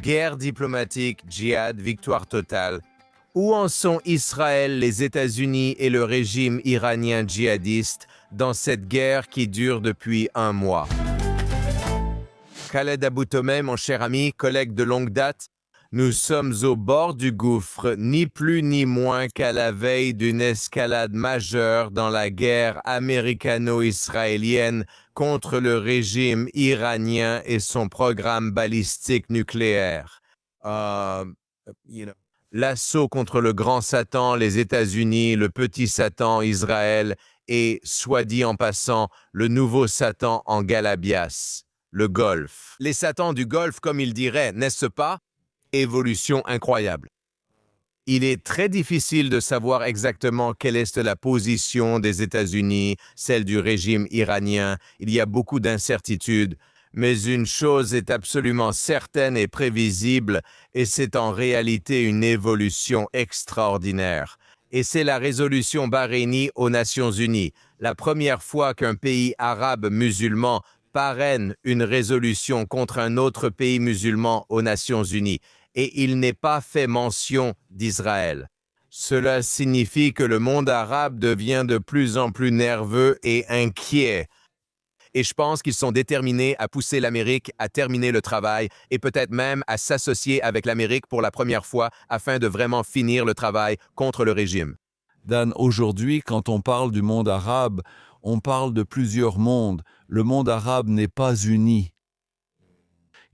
Guerre diplomatique, djihad, victoire totale. Où en sont Israël, les États-Unis et le régime iranien djihadiste dans cette guerre qui dure depuis un mois? Khaled Aboutomé, mon cher ami, collègue de longue date, nous sommes au bord du gouffre, ni plus ni moins qu'à la veille d'une escalade majeure dans la guerre américano-israélienne contre le régime iranien et son programme balistique nucléaire. L'assaut contre le grand Satan, les États-Unis, le petit Satan, Israël, et, soit dit en passant, le nouveau Satan en Galabias, le Golfe. Les Satans du Golfe, comme il dirait, n'est-ce pas? Évolution incroyable. Il est très difficile de savoir exactement quelle est la position des États-Unis, celle du régime iranien. Il y a beaucoup d'incertitudes. Mais une chose est absolument certaine et prévisible, et c'est en réalité une évolution extraordinaire. Et c'est la résolution Bahreïni aux Nations Unies, la première fois qu'un pays arabe musulman parraine une résolution contre un autre pays musulman aux Nations Unies, et il n'est pas fait mention d'Israël. Cela signifie que le monde arabe devient de plus en plus nerveux et inquiet. Et je pense qu'ils sont déterminés à pousser l'Amérique à terminer le travail et peut-être même à s'associer avec l'Amérique pour la première fois afin de vraiment finir le travail contre le régime. Dan, aujourd'hui, quand on parle du monde arabe, on parle de plusieurs mondes. Le monde arabe n'est pas uni.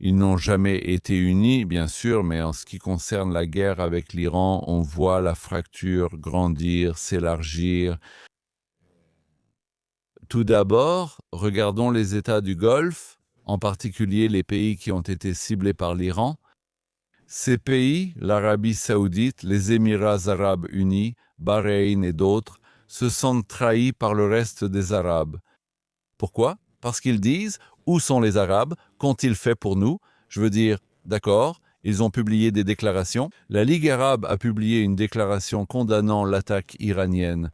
Ils n'ont jamais été unis, bien sûr, mais en ce qui concerne la guerre avec l'Iran, on voit la fracture grandir, s'élargir. Tout d'abord, regardons les États du Golfe, en particulier les pays qui ont été ciblés par l'Iran. Ces pays, l'Arabie saoudite, les Émirats arabes unis, Bahreïn et d'autres, se sentent trahis par le reste des Arabes. Pourquoi? Parce qu'ils disent « Où sont les Arabes? Qu'ont-ils fait pour nous ?» Je veux dire, d'accord, ils ont publié des déclarations. La Ligue arabe a publié une déclaration condamnant l'attaque iranienne.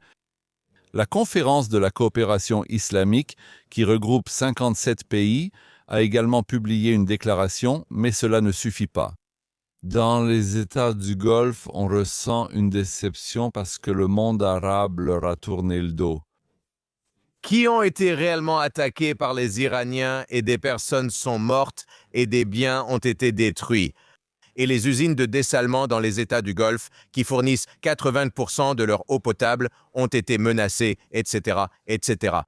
La conférence de la coopération islamique, qui regroupe 57 pays, a également publié une déclaration, mais cela ne suffit pas. Dans les États du Golfe, on ressent une déception parce que le monde arabe leur a tourné le dos. Qui ont été réellement attaqués par les Iraniens et des personnes sont mortes et des biens ont été détruits. Et les usines de dessalement dans les États du Golfe, qui fournissent 80% de leur eau potable, ont été menacées, etc., etc.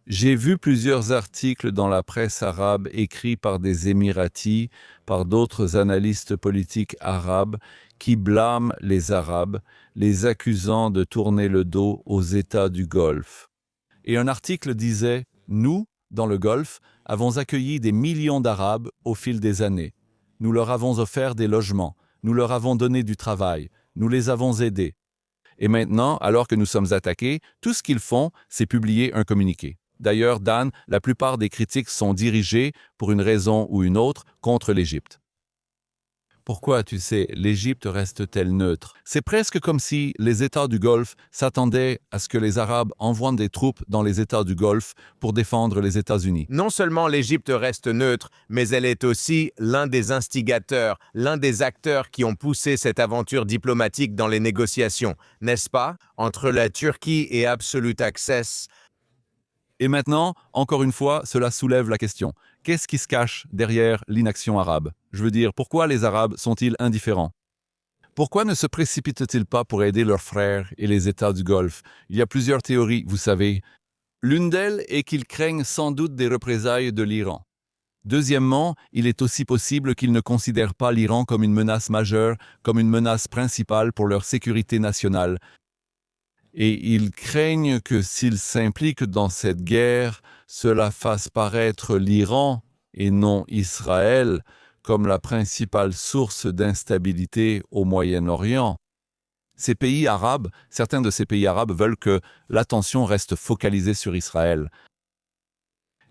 J'ai vu plusieurs articles dans la presse arabe écrits par des Émiratis, par d'autres analystes politiques arabes, qui blâment les Arabes, les accusant de tourner le dos aux États du Golfe. Et un article disait « Nous, dans le Golfe, avons accueilli des millions d'Arabes au fil des années. Nous leur avons offert des logements, nous leur avons donné du travail, nous les avons aidés. Et maintenant, alors que nous sommes attaqués, tout ce qu'ils font, c'est publier un communiqué. D'ailleurs, Dan, la plupart des critiques sont dirigées, pour une raison ou une autre, contre l'Égypte. Pourquoi, tu sais, l'Égypte reste-t-elle neutre? C'est presque comme si les États du Golfe s'attendaient à ce que les Arabes envoient des troupes dans les États du Golfe pour défendre les États-Unis. Non seulement l'Égypte reste neutre, mais elle est aussi l'un des instigateurs, l'un des acteurs qui ont poussé cette aventure diplomatique dans les négociations, n'est-ce pas, entre la Turquie et Absolute Access. Et maintenant, encore une fois, cela soulève la question. Qu'est-ce qui se cache derrière l'inaction arabe? Je veux dire, pourquoi les Arabes sont-ils indifférents? Pourquoi ne se précipitent-ils pas pour aider leurs frères et les États du Golfe? Il y a plusieurs théories, vous savez. L'une d'elles est qu'ils craignent sans doute des représailles de l'Iran. Deuxièmement, il est aussi possible qu'ils ne considèrent pas l'Iran comme une menace majeure, comme une menace principale pour leur sécurité nationale. Et ils craignent que s'ils s'impliquent dans cette guerre, cela fasse paraître l'Iran, et non Israël, comme la principale source d'instabilité au Moyen-Orient. Ces pays arabes, certains de ces pays arabes veulent que l'attention reste focalisée sur Israël.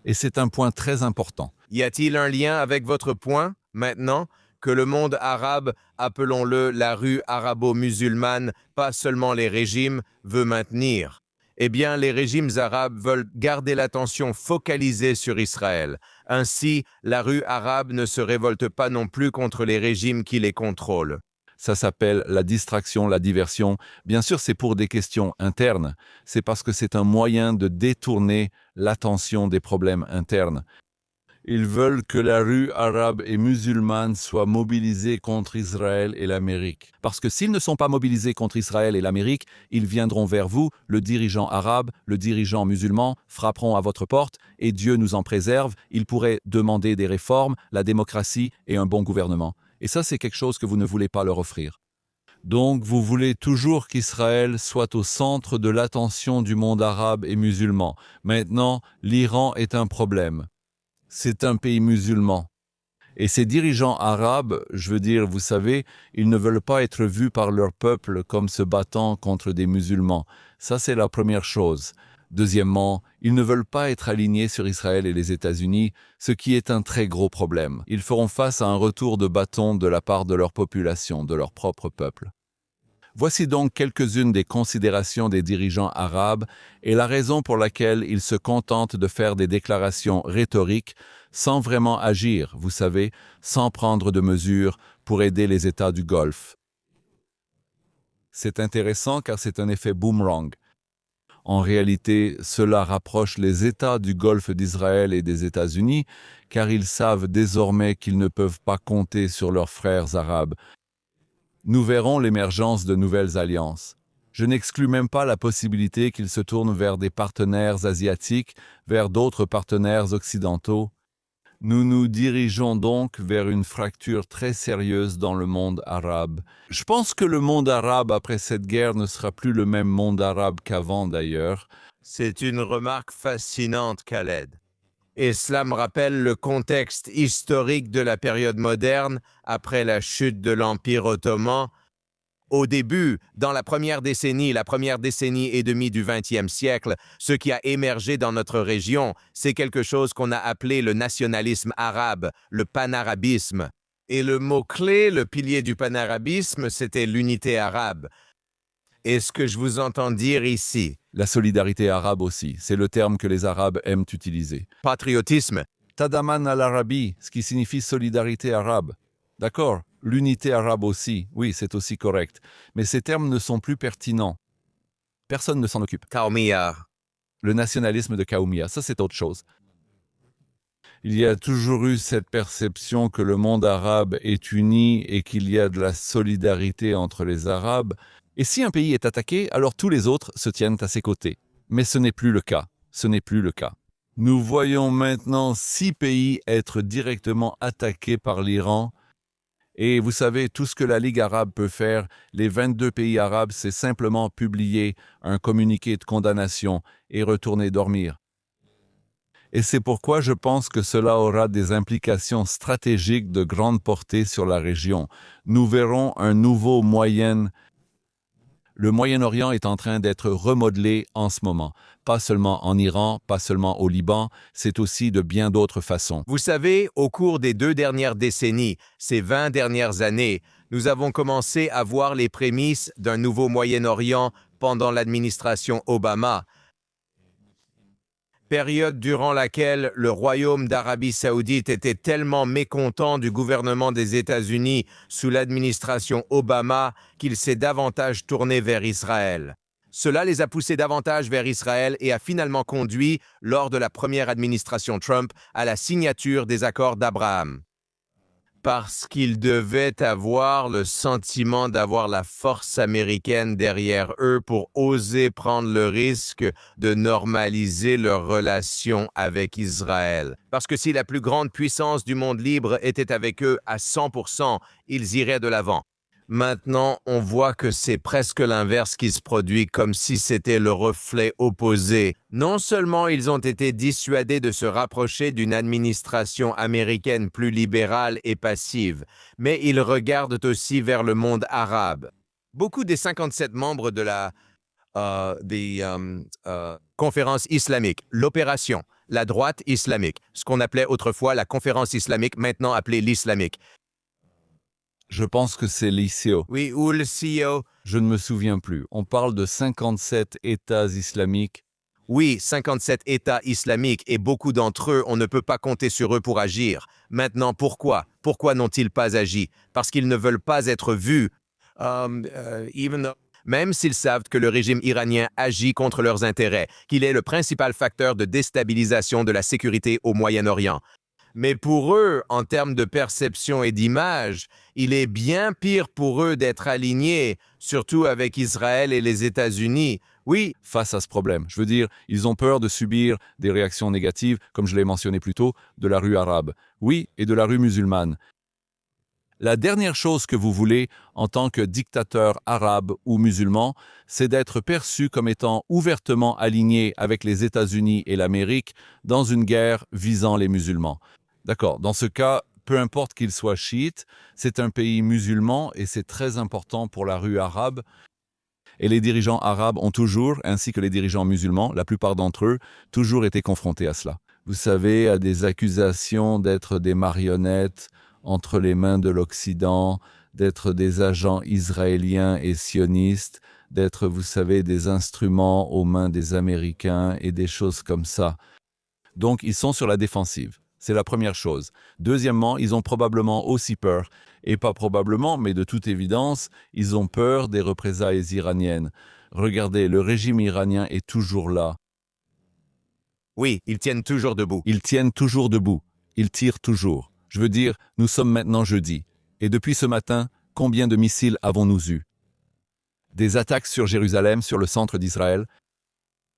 Et c'est un point très important. Y a-t-il un lien avec votre point, maintenant, que le monde arabe, appelons-le la rue arabo-musulmane, pas seulement les régimes, veut maintenir? Eh bien, les régimes arabes veulent garder l'attention focalisée sur Israël. Ainsi, la rue arabe ne se révolte pas non plus contre les régimes qui les contrôlent. Ça s'appelle la distraction, la diversion. Bien sûr, c'est pour des questions internes. C'est parce que c'est un moyen de détourner l'attention des problèmes internes. Ils veulent que la rue arabe et musulmane soit mobilisée contre Israël et l'Amérique. Parce que s'ils ne sont pas mobilisés contre Israël et l'Amérique, ils viendront vers vous, le dirigeant arabe, le dirigeant musulman, frapperont à votre porte, et Dieu nous en préserve, ils pourraient demander des réformes, la démocratie et un bon gouvernement. Et ça, c'est quelque chose que vous ne voulez pas leur offrir. Donc, vous voulez toujours qu'Israël soit au centre de l'attention du monde arabe et musulman. Maintenant, l'Iran est un problème. C'est un pays musulman. Et ces dirigeants arabes, je veux dire, vous savez, ils ne veulent pas être vus par leur peuple comme se battant contre des musulmans. Ça, c'est la première chose. Deuxièmement, ils ne veulent pas être alignés sur Israël et les États-Unis, ce qui est un très gros problème. Ils feront face à un retour de bâton de la part de leur population, de leur propre peuple. Voici donc quelques-unes des considérations des dirigeants arabes et la raison pour laquelle ils se contentent de faire des déclarations rhétoriques sans vraiment agir, vous savez, sans prendre de mesures pour aider les États du Golfe. C'est intéressant car c'est un effet boomerang. En réalité, cela rapproche les États du Golfe d'Israël et des États-Unis car ils savent désormais qu'ils ne peuvent pas compter sur leurs frères arabes. Nous verrons l'émergence de nouvelles alliances. Je n'exclus même pas la possibilité qu'ils se tournent vers des partenaires asiatiques, vers d'autres partenaires occidentaux. Nous nous dirigeons donc vers une fracture très sérieuse dans le monde arabe. Je pense que le monde arabe après cette guerre ne sera plus le même monde arabe qu'avant d'ailleurs. C'est une remarque fascinante, Khaled. Et cela me rappelle le contexte historique de la période moderne après la chute de l'Empire ottoman. Au début, dans la première décennie et demie du XXe siècle, ce qui a émergé dans notre région, c'est quelque chose qu'on a appelé le nationalisme arabe, le panarabisme. Et le mot-clé, le pilier du panarabisme, c'était l'unité arabe. Et ce que je vous entends dire ici, La solidarité arabe aussi, c'est le terme que les Arabes aiment utiliser. patriotisme, Tadaman al-Arabi, ce qui signifie solidarité arabe. D'accord, l'unité arabe aussi, oui, c'est aussi correct. Mais ces termes ne sont plus pertinents. Personne ne s'en occupe. Kaumia. Le nationalisme de Kaoumia, ça c'est autre chose. Il y a toujours eu cette perception que le monde arabe est uni et qu'il y a de la solidarité entre les Arabes. Et si un pays est attaqué, alors tous les autres se tiennent à ses côtés. Mais ce n'est plus le cas. Ce n'est plus le cas. Nous voyons maintenant 6 pays être directement attaqués par l'Iran. Et vous savez, tout ce que la Ligue arabe peut faire, les 22 pays arabes, c'est simplement publier un communiqué de condamnation et retourner dormir. Et c'est pourquoi je pense que cela aura des implications stratégiques de grande portée sur la région. Nous verrons un nouveau moyen. Le Moyen-Orient est en train d'être remodelé en ce moment. Pas seulement en Iran, pas seulement au Liban, c'est aussi de bien d'autres façons. Vous savez, au cours des 2 dernières décennies, ces 20 dernières années, nous avons commencé à voir les prémices d'un nouveau Moyen-Orient pendant l'administration Obama. Période durant laquelle le Royaume d'Arabie Saoudite était tellement mécontent du gouvernement des États-Unis sous l'administration Obama qu'il s'est davantage tourné vers Israël. Cela les a poussés davantage vers Israël et a finalement conduit, lors de la première administration Trump, à la signature des accords d'Abraham. Parce qu'ils devaient avoir le sentiment d'avoir la force américaine derrière eux pour oser prendre le risque de normaliser leurs relations avec Israël. Parce que si la plus grande puissance du monde libre était avec eux à 100%, ils iraient de l'avant. Maintenant, on voit que c'est presque l'inverse qui se produit, comme si c'était le reflet opposé. Non seulement ils ont été dissuadés de se rapprocher d'une administration américaine plus libérale et passive, mais ils regardent aussi vers le monde arabe. Beaucoup des 57 membres de la conférence islamique, l'opération, la droite islamique, ce qu'on appelait autrefois la conférence islamique, maintenant appelée l'islamique. Je pense que c'est l'ICO. Oui, ou le CEO. Je ne me souviens plus. On parle de 57 États islamiques. Oui, 57 États islamiques et beaucoup d'entre eux, on ne peut pas compter sur eux pour agir. Maintenant, pourquoi? Pourquoi n'ont-ils pas agi? Parce qu'ils ne veulent pas être vus. Même s'ils savent que le régime iranien agit contre leurs intérêts, qu'il est le principal facteur de déstabilisation de la sécurité au Moyen-Orient. Mais pour eux, en termes de perception et d'image, il est bien pire pour eux d'être alignés, surtout avec Israël et les États-Unis. Oui, Face à ce problème. Je veux dire, ils ont peur de subir des réactions négatives, comme je l'ai mentionné plus tôt, de la rue arabe. Oui, et de la rue musulmane. La dernière chose que vous voulez en tant que dictateur arabe ou musulman, c'est d'être perçu comme étant ouvertement aligné avec les États-Unis et l'Amérique dans une guerre visant les musulmans. D'accord, dans ce cas, peu importe qu'il soit chiite, c'est un pays musulman et c'est très important pour la rue arabe. Et les dirigeants arabes ont toujours, ainsi que les dirigeants musulmans, la plupart d'entre eux, toujours été confrontés à cela. Vous savez, à des accusations d'être des marionnettes entre les mains de l'Occident, d'être des agents israéliens et sionistes, d'être, vous savez, des instruments aux mains des Américains et des choses comme ça. Donc, ils sont sur la défensive. C'est la première chose. Deuxièmement, ils ont probablement aussi peur, et pas probablement, mais de toute évidence, ils ont peur des représailles iraniennes. Regardez, le régime iranien est toujours là. oui, ils tiennent toujours debout. Ils tiennent toujours debout. Ils tirent toujours. Je veux dire, nous sommes maintenant jeudi. Et depuis ce matin, combien de missiles avons-nous eus? Des attaques sur Jérusalem, sur le centre d'Israël.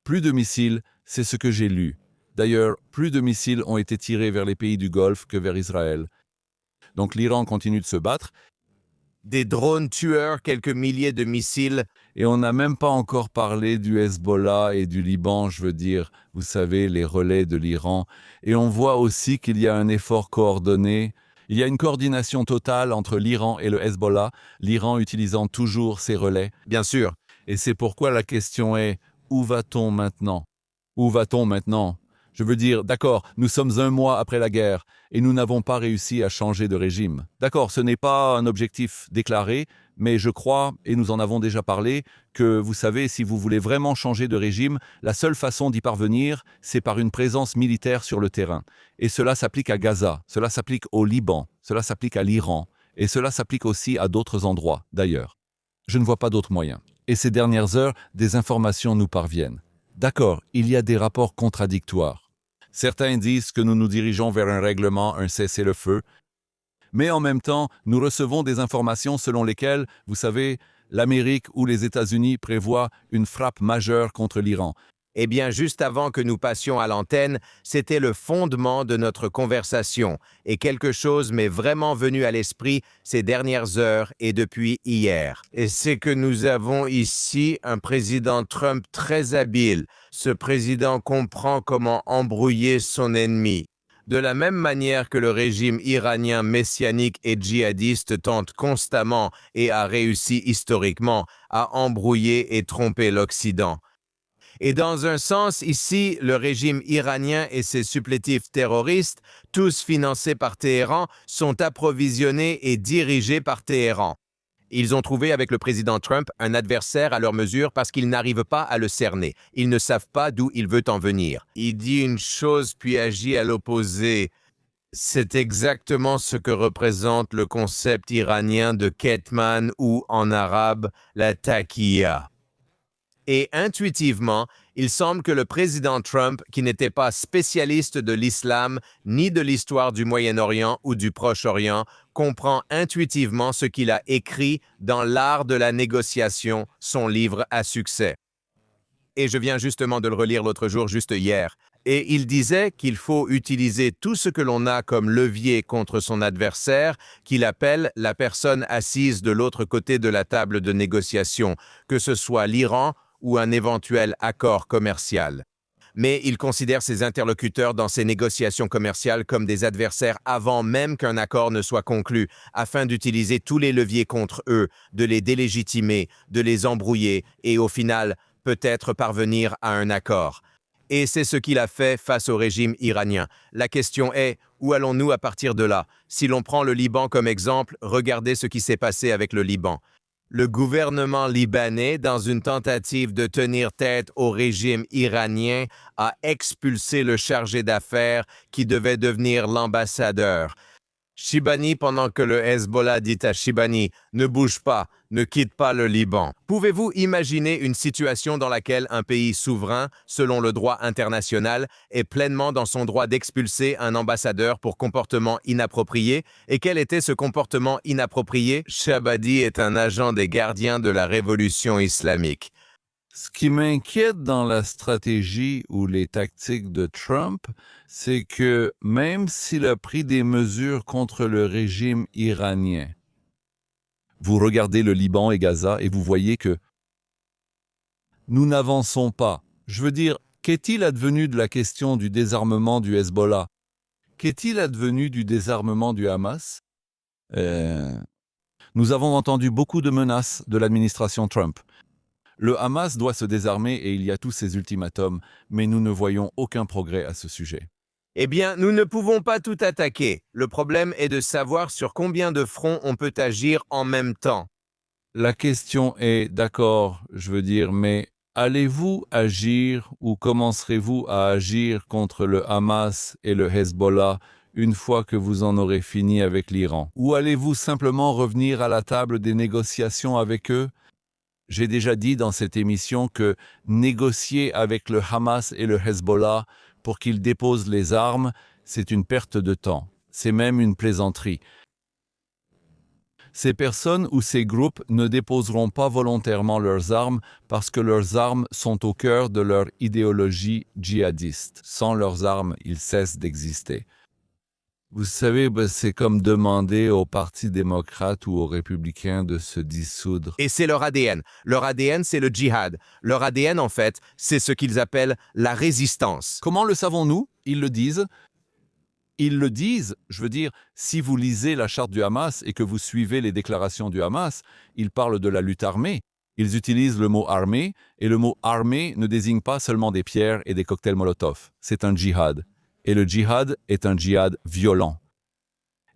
Plus de missiles, c'est ce que j'ai lu. D'ailleurs, plus de missiles ont été tirés vers les pays du Golfe que vers Israël. Donc l'Iran continue de se battre. Des drones tueurs, quelques milliers de missiles. Et on n'a même pas encore parlé du Hezbollah et du Liban, je veux dire, vous savez, les relais de l'Iran. Et on voit aussi qu'il y a un effort coordonné. Il y a une coordination totale entre l'Iran et le Hezbollah, l'Iran utilisant toujours ses relais. Bien sûr. Et c'est pourquoi la question est, où va-t-on maintenant? Où va-t-on maintenant? Je veux dire, d'accord, nous sommes un mois après la guerre et nous n'avons pas réussi à changer de régime. D'accord, ce n'est pas un objectif déclaré, mais je crois, et nous en avons déjà parlé, que vous savez, si vous voulez vraiment changer de régime, la seule façon d'y parvenir, c'est par une présence militaire sur le terrain. Et cela s'applique à Gaza, cela s'applique au Liban, cela s'applique à l'Iran, et cela s'applique aussi à d'autres endroits, d'ailleurs. Je ne vois pas d'autres moyens. Et ces dernières heures, des informations nous parviennent. D'accord, il y a des rapports contradictoires. Certains disent que nous nous dirigeons vers un règlement, un cessez-le-feu. Mais en même temps, nous recevons des informations selon lesquelles, vous savez, l'Amérique ou les États-Unis prévoient une frappe majeure contre l'Iran. Eh bien, juste avant que nous passions à l'antenne, c'était le fondement de notre conversation. Et quelque chose m'est vraiment venu à l'esprit ces dernières heures et depuis hier. Et c'est que nous avons ici un président Trump très habile. Ce président comprend comment embrouiller son ennemi. De la même manière que le régime iranien messianique et djihadiste tente constamment et a réussi historiquement à embrouiller et tromper l'Occident. Et dans un sens, ici, le régime iranien et ses supplétifs terroristes, tous financés par Téhéran, sont approvisionnés et dirigés par Téhéran. Ils ont trouvé avec le président Trump un adversaire à leur mesure parce qu'ils n'arrivent pas à le cerner. Ils ne savent pas d'où il veut en venir. Il dit une chose puis agit à l'opposé. C'est exactement ce que représente le concept iranien de Ketman ou, en arabe, la taqiyya. Et intuitivement, il semble que le président Trump, qui n'était pas spécialiste de l'islam ni de l'histoire du Moyen-Orient ou du Proche-Orient, comprend intuitivement ce qu'il a écrit dans L'art de la négociation, son livre à succès. Et je viens justement de le relire l'autre jour, juste hier. Et il disait qu'il faut utiliser tout ce que l'on a comme levier contre son adversaire, qu'il appelle la personne assise de l'autre côté de la table de négociation, que ce soit l'Iran ou un éventuel accord commercial. Mais il considère ses interlocuteurs dans ces négociations commerciales comme des adversaires avant même qu'un accord ne soit conclu, afin d'utiliser tous les leviers contre eux, de les délégitimer, de les embrouiller et au final, peut-être parvenir à un accord. Et c'est ce qu'il a fait face au régime iranien. La question est, où allons-nous à partir de là? Si l'on prend le Liban comme exemple, regardez ce qui s'est passé avec le Liban. Le gouvernement libanais, dans une tentative de tenir tête au régime iranien, a expulsé le chargé d'affaires qui devait devenir l'ambassadeur. Shibani, pendant que le Hezbollah dit à Shibani « Ne bouge pas, ne quitte pas le Liban ». Pouvez-vous imaginer une situation dans laquelle un pays souverain, selon le droit international, est pleinement dans son droit d'expulser un ambassadeur pour comportement inapproprié? Et quel était ce comportement inapproprié? Shabadi est un agent des gardiens de la révolution islamique. Ce qui m'inquiète dans la stratégie ou les tactiques de Trump, c'est que même s'il a pris des mesures contre le régime iranien, vous regardez le Liban et Gaza et vous voyez que nous n'avançons pas. Je veux dire, qu'est-il advenu de la question du désarmement du Hezbollah? Qu'est-il advenu du désarmement du Hamas? Nous avons entendu beaucoup de menaces de l'administration Trump. Le Hamas doit se désarmer et il y a tous ces ultimatums, mais nous ne voyons aucun progrès à ce sujet. Eh bien, nous ne pouvons pas tout attaquer. Le problème est de savoir sur combien de fronts on peut agir en même temps. La question est, d'accord, je veux dire, mais allez-vous agir ou commencerez-vous à agir contre le Hamas et le Hezbollah une fois que vous en aurez fini avec l'Iran? Ou allez-vous simplement revenir à la table des négociations avec eux? J'ai déjà dit dans cette émission que négocier avec le Hamas et le Hezbollah pour qu'ils déposent les armes, c'est une perte de temps. C'est même une plaisanterie. Ces personnes ou ces groupes ne déposeront pas volontairement leurs armes parce que leurs armes sont au cœur de leur idéologie djihadiste. Sans leurs armes, ils cessent d'exister. Vous savez, c'est comme demander au Parti démocrate ou aux républicains de se dissoudre. Et c'est leur ADN. Leur ADN, c'est le djihad. Leur ADN, en fait, c'est ce qu'ils appellent la résistance. Comment le savons-nous? Ils le disent. Ils le disent, je veux dire, si vous lisez la charte du Hamas et que vous suivez les déclarations du Hamas, ils parlent de la lutte armée. Ils utilisent le mot armée, et le mot armée ne désigne pas seulement des pierres et des cocktails Molotov. C'est un djihad. Et le djihad est un djihad violent.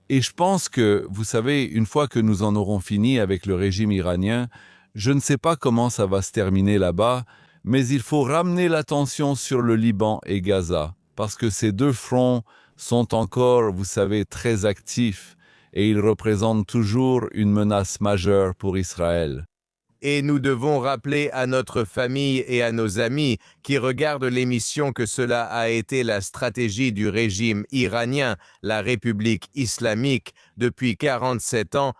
Et je pense que, vous savez, une fois que nous en aurons fini avec le régime iranien, je ne sais pas comment ça va se terminer là-bas, mais il faut ramener l'attention sur le Liban et Gaza, parce que ces deux fronts sont encore, vous savez, très actifs, et ils représentent toujours une menace majeure pour Israël. Et nous devons rappeler à notre famille et à nos amis qui regardent l'émission que cela a été la stratégie du régime iranien, la République islamique, depuis 47 ans.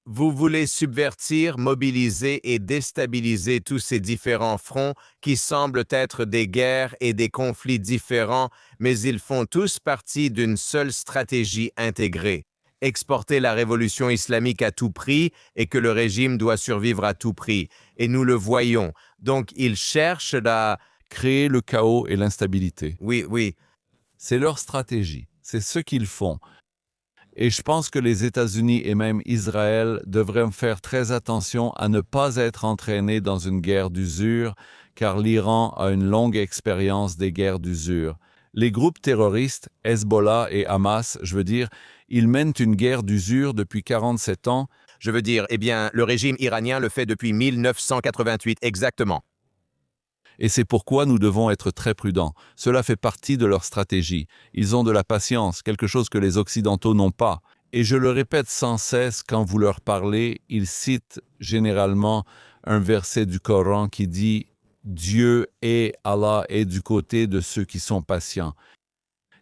Vous voulez subvertir, mobiliser et déstabiliser tous ces différents fronts qui semblent être des guerres et des conflits différents, mais ils font tous partie d'une seule stratégie intégrée. Exporter la révolution islamique à tout prix et que le régime doit survivre à tout prix. Et nous le voyons. Donc, ils cherchent à créer le chaos et l'instabilité. Oui. C'est leur stratégie. C'est ce qu'ils font. Et je pense que les États-Unis et même Israël devraient faire très attention à ne pas être entraînés dans une guerre d'usure, car l'Iran a une longue expérience des guerres d'usure. Les groupes terroristes, Hezbollah et Hamas, je veux dire, ils mènent une guerre d'usure depuis 47 ans. Je veux dire, eh bien, le régime iranien le fait depuis 1988, exactement. Et c'est pourquoi nous devons être très prudents. Cela fait partie de leur stratégie. Ils ont de la patience, quelque chose que les Occidentaux n'ont pas. Et je le répète sans cesse, quand vous leur parlez, ils citent généralement un verset du Coran qui dit « Dieu et Allah est du côté de ceux qui sont patients ».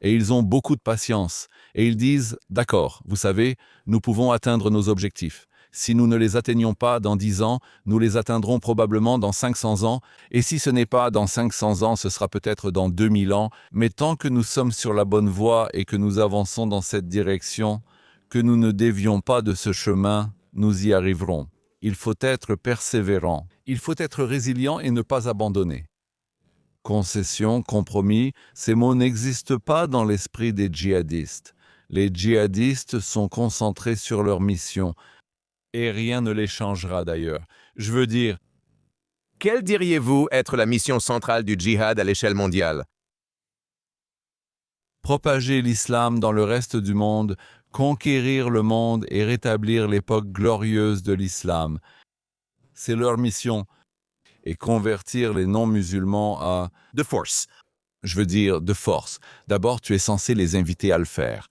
Et ils ont beaucoup de patience. Et ils disent « D'accord, vous savez, nous pouvons atteindre nos objectifs. Si nous ne les atteignons pas dans 10 ans, nous les atteindrons probablement dans 500 ans. Et si ce n'est pas dans 500 ans, ce sera peut-être dans 2000 ans. Mais tant que nous sommes sur la bonne voie et que nous avançons dans cette direction, que nous ne dévions pas de ce chemin, nous y arriverons. Il faut être persévérant. Il faut être résilient et ne pas abandonner. Concession, compromis, ces mots n'existent pas dans l'esprit des djihadistes. Les djihadistes sont concentrés sur leur mission, et rien ne les changera d'ailleurs. Je veux dire, quelle diriez-vous être la mission centrale du djihad à l'échelle mondiale? Propager l'islam dans le reste du monde, conquérir le monde et rétablir l'époque glorieuse de l'islam. C'est leur mission. Et convertir les non-musulmans à, de force. je veux dire, de force. D'abord, tu es censé les inviter à le faire.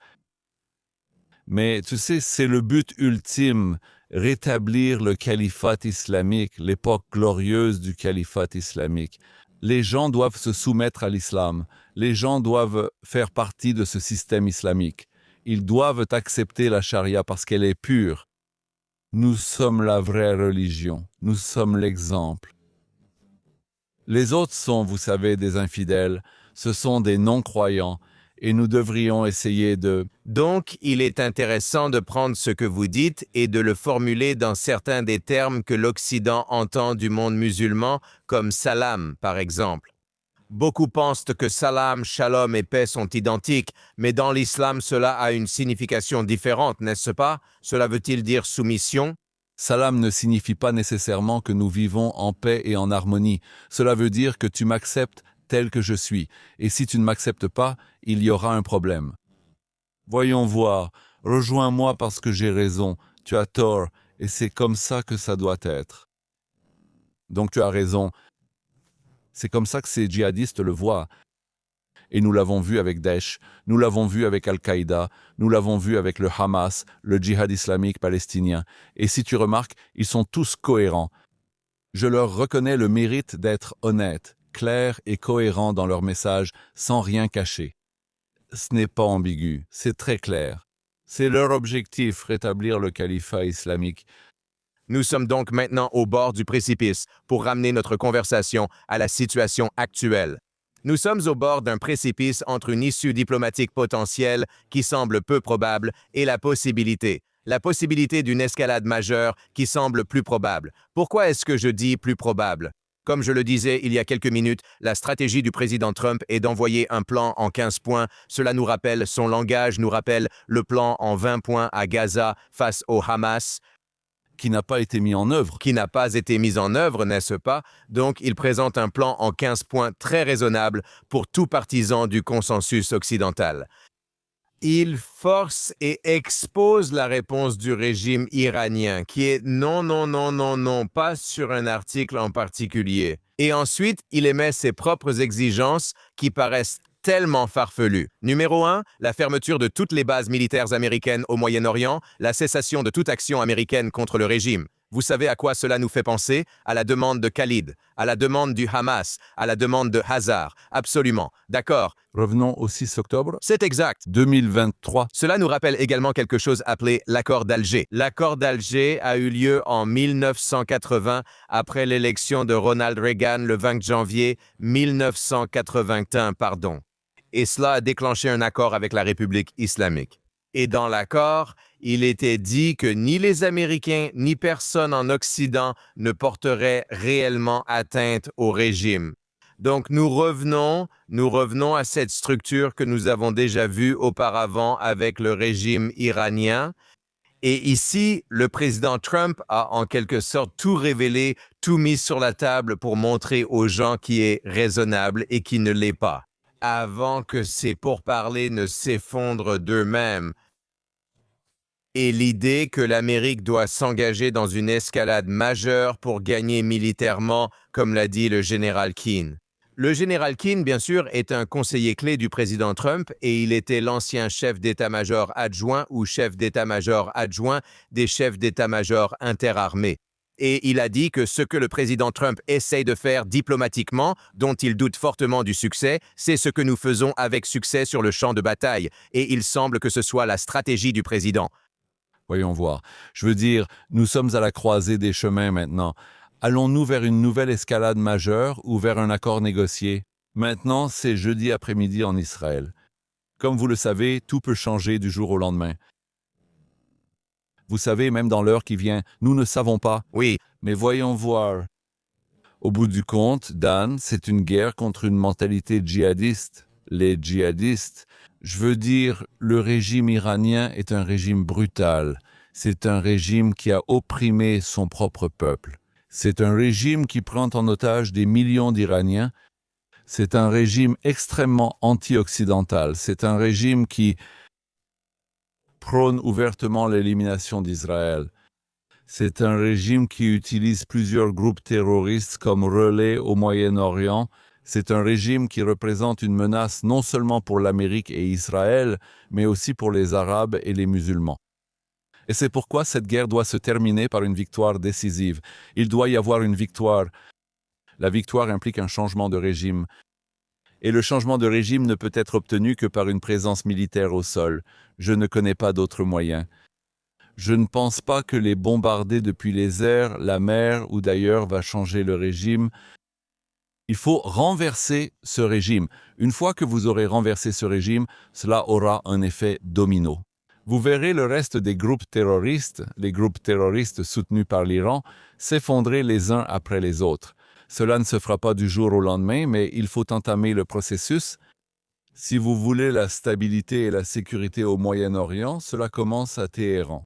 Mais tu sais, c'est le but ultime, rétablir le califat islamique, l'époque glorieuse du califat islamique. Les gens doivent se soumettre à l'islam. Les gens doivent faire partie de ce système islamique. Ils doivent accepter la charia parce qu'elle est pure. Nous sommes la vraie religion. Nous sommes l'exemple. Les autres sont, vous savez, des infidèles. Ce sont des non-croyants. Et nous devrions essayer de... Donc, il est intéressant de prendre ce que vous dites et de le formuler dans certains des termes que l'Occident entend du monde musulman, comme salam, par exemple. Beaucoup pensent que salam, shalom et paix sont identiques, mais dans l'islam, cela a une signification différente, n'est-ce pas? Cela veut-il dire soumission? Salam ne signifie pas nécessairement que nous vivons en paix et en harmonie. Cela veut dire que tu m'acceptes tel que je suis. Et si tu ne m'acceptes pas, il y aura un problème. Voyons voir. Rejoins-moi parce que j'ai raison. Tu as tort. Et c'est comme ça que ça doit être. Donc tu as raison. C'est comme ça que ces djihadistes le voient. Et nous l'avons vu avec Daesh, nous l'avons vu avec Al-Qaïda, nous l'avons vu avec le Hamas, le djihad islamique palestinien. Et si tu remarques, ils sont tous cohérents. Je leur reconnais le mérite d'être honnêtes, clairs et cohérents dans leur message, sans rien cacher. Ce n'est pas ambigu, c'est très clair. C'est leur objectif, rétablir le califat islamique. Nous sommes donc maintenant au bord du précipice pour ramener notre conversation à la situation actuelle. Nous sommes au bord d'un précipice entre une issue diplomatique potentielle qui semble peu probable et la possibilité d'une escalade majeure qui semble plus probable. Pourquoi est-ce que je dis plus probable? Comme je le disais il y a quelques minutes, la stratégie du président Trump est d'envoyer un plan en 15 points. Cela nous rappelle, son langage nous rappelle le plan en 20 points à Gaza face au Hamas, Qui n'a pas été mis en œuvre. qui n'a pas été mis en œuvre, n'est-ce pas? Donc, il présente un plan en 15 points très raisonnable pour tout partisan du consensus occidental. Il force et expose la réponse du régime iranien, qui est non, non, non, non, non, pas sur un article en particulier. Et ensuite, il émet ses propres exigences qui paraissent tellement farfelues. Numéro 1, la fermeture de toutes les bases militaires américaines au Moyen-Orient, la cessation de toute action américaine contre le régime. Vous savez à quoi cela nous fait penser? À la demande de Khalid, à la demande du Hamas, à la demande de Hazar. Absolument. D'accord. Revenons au 6 octobre C'est exact. 2023. Cela nous rappelle également quelque chose appelé l'accord d'Alger. L'accord d'Alger a eu lieu en 1980 après l'élection de Ronald Reagan le 20 janvier 1981, Et cela a déclenché un accord avec la République islamique. Et dans l'accord, il était dit que ni les Américains ni personne en Occident ne porterait réellement atteinte au régime. Donc nous revenons à cette structure que nous avons déjà vue auparavant avec le régime iranien. Et ici, le président Trump a en quelque sorte tout révélé, tout mis sur la table pour montrer aux gens qui est raisonnable et qui ne l'est pas. Avant que ces pourparlers ne s'effondrent d'eux-mêmes. Et l'idée que l'Amérique doit s'engager dans une escalade majeure pour gagner militairement, comme l'a dit le général Keane. Le général Keane, bien sûr, est un conseiller clé du président Trump et il était l'ancien chef d'état-major adjoint ou chef d'état-major adjoint des chefs d'état-major interarmés. Et il a dit que ce que le président Trump essaye de faire diplomatiquement, dont il doute fortement du succès, c'est ce que nous faisons avec succès sur le champ de bataille. Et il semble que ce soit la stratégie du président. Voyons voir. Je veux dire, nous sommes à la croisée des chemins maintenant. Allons-nous vers une nouvelle escalade majeure ou vers un accord négocié? Maintenant, c'est jeudi après-midi en Israël. Comme vous le savez, tout peut changer du jour au lendemain. Vous savez, même dans l'heure qui vient, nous ne savons pas. Oui, Mais voyons voir. Au bout du compte, Dan, c'est une guerre contre une mentalité djihadiste. Les djihadistes, je veux dire, le régime iranien est un régime brutal. C'est un régime qui a opprimé son propre peuple. C'est un régime qui prend en otage des millions d'Iraniens. C'est un régime extrêmement anti-occidental. C'est un régime qui prône ouvertement l'élimination d'Israël. C'est un régime qui utilise plusieurs groupes terroristes comme relais au Moyen-Orient. C'est un régime qui représente une menace non seulement pour l'Amérique et Israël, mais aussi pour les Arabes et les musulmans. Et c'est pourquoi cette guerre doit se terminer par une victoire décisive. Il doit y avoir une victoire. La victoire implique un changement de régime. Et le changement de régime ne peut être obtenu que par une présence militaire au sol. Je ne connais pas d'autres moyens. Je ne pense pas que les bombarder depuis les airs, la mer ou d'ailleurs va changer le régime. Il faut renverser ce régime. Une fois que vous aurez renversé ce régime, cela aura un effet domino. Vous verrez le reste des groupes terroristes, les groupes terroristes soutenus par l'Iran, s'effondrer les uns après les autres. Cela ne se fera pas du jour au lendemain, mais il faut entamer le processus. Si vous voulez la stabilité et la sécurité au Moyen-Orient, cela commence à Téhéran.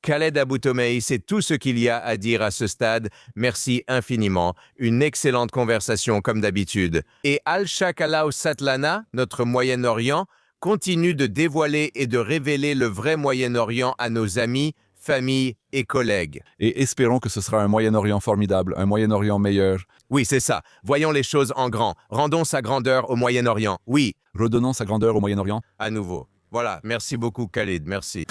Khaled Aboutomeï, c'est tout ce qu'il y a à dire à ce stade. Merci infiniment. Une excellente conversation comme d'habitude. Et Al-Shakala Satlana, notre Moyen-Orient, continue de dévoiler et de révéler le vrai Moyen-Orient à nos amis, familles et collègues. Et espérons que ce sera un Moyen-Orient formidable, un Moyen-Orient meilleur. Oui, c'est ça. Voyons les choses en grand. Rendons sa grandeur au Moyen-Orient. Oui. Redonnons sa grandeur au Moyen-Orient. À nouveau. Voilà. Merci beaucoup, Khalid. Merci.